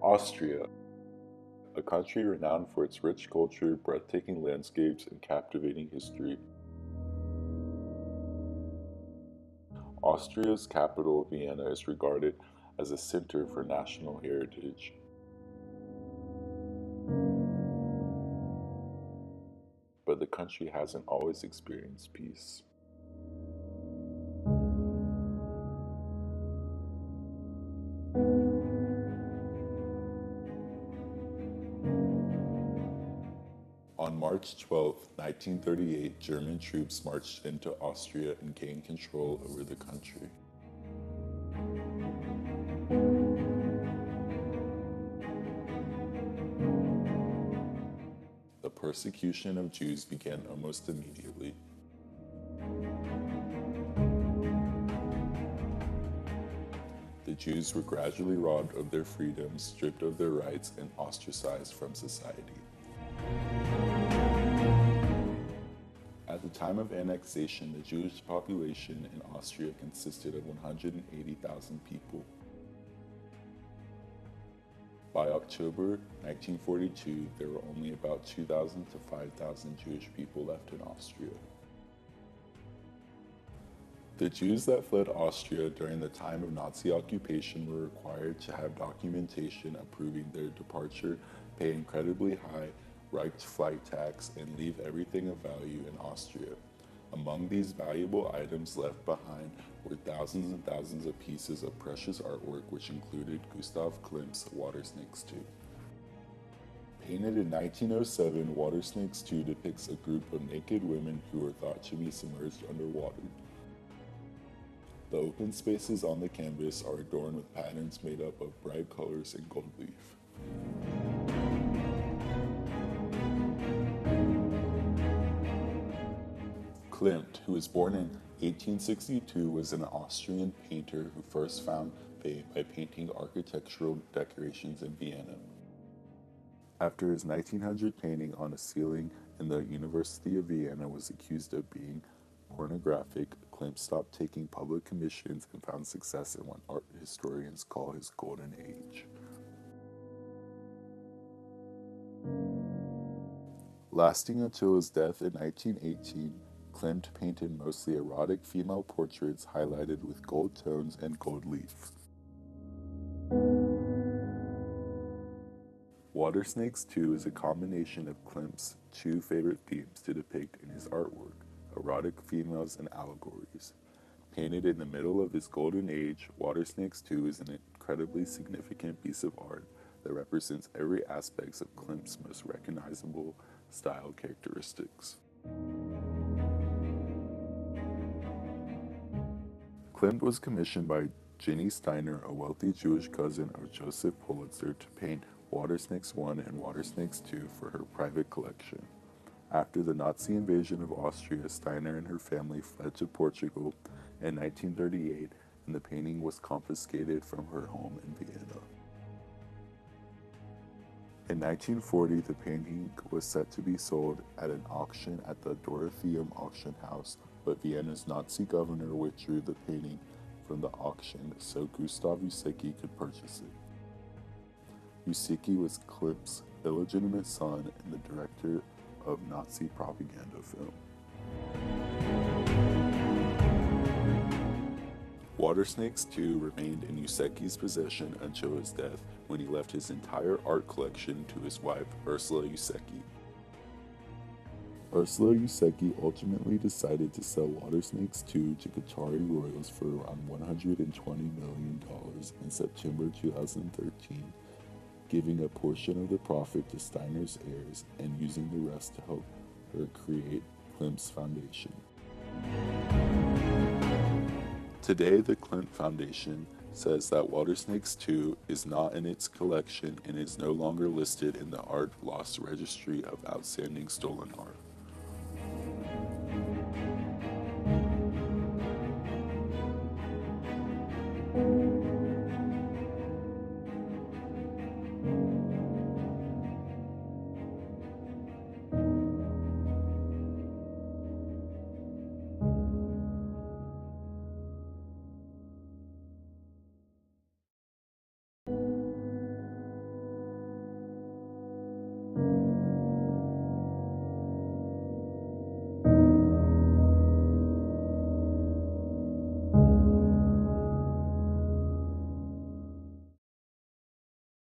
Austria, a country renowned for its rich culture, breathtaking landscapes, and captivating history. Austria's capital, Vienna, is regarded as a center for national heritage. But the country hasn't always experienced peace. On March 12, 1938, German troops marched into Austria and gained control over the country. The persecution of Jews began almost immediately. The Jews were gradually robbed of their freedoms, stripped of their rights, and ostracized from society. At the time of annexation, the Jewish population in Austria consisted of 180,000 people. By October 1942, there were only about 2,000 to 5,000 Jewish people left in Austria. The Jews that fled Austria during the time of Nazi occupation were required to have documentation approving their departure, pay incredibly high right flight tax, and leave everything of value in Austria. Among these valuable items left behind were thousands and thousands of pieces of precious artwork, which included Gustav Klimt's Water Snakes 2. Painted in 1907, Water Snakes 2 depicts a group of naked women who are thought to be submerged underwater. The open spaces on the canvas are adorned with patterns made up of bright colors and gold leaf. Klimt, who was born in 1862, was an Austrian painter who first found fame by painting architectural decorations in Vienna. After his 1900 painting on a ceiling in the University of Vienna was accused of being pornographic, Klimt stopped taking public commissions and found success in what art historians call his golden age. Lasting until his death in 1918, Klimt painted mostly erotic female portraits highlighted with gold tones and gold leaf. Water Snakes 2 is a combination of Klimt's two favorite themes to depict in his artwork: erotic females and allegories. Painted in the middle of his golden age, Water Snakes 2 is an incredibly significant piece of art that represents every aspect of Klimt's most recognizable style characteristics. Klimt was commissioned by Ginny Steiner, a wealthy Jewish cousin of Joseph Pulitzer, to paint Water Snakes 1 and Water Snakes 2 for her private collection. After the Nazi invasion of Austria, Steiner and her family fled to Portugal in 1938, and the painting was confiscated from her home in Vienna. In 1940, the painting was set to be sold at an auction at the Dorotheum Auction House, but Vienna's Nazi governor withdrew the painting from the auction so Gustav Ucicky could purchase it. Ucicky was Klimt's illegitimate son and the director of Nazi propaganda film. Water Snakes 2 remained in Ucicky's possession until his death, when he left his entire art collection to his wife, Ursula Ucicky. Ursula Ucicky ultimately decided to sell Water Snakes 2 to Qatari royals for around $120 million in September 2013, giving a portion of the profit to Steiner's heirs and using the rest to help her create Klimt's Foundation. Today, the Klimt Foundation says that Water Snakes 2 is not in its collection and is no longer listed in the Art Loss Registry of Outstanding Stolen Art.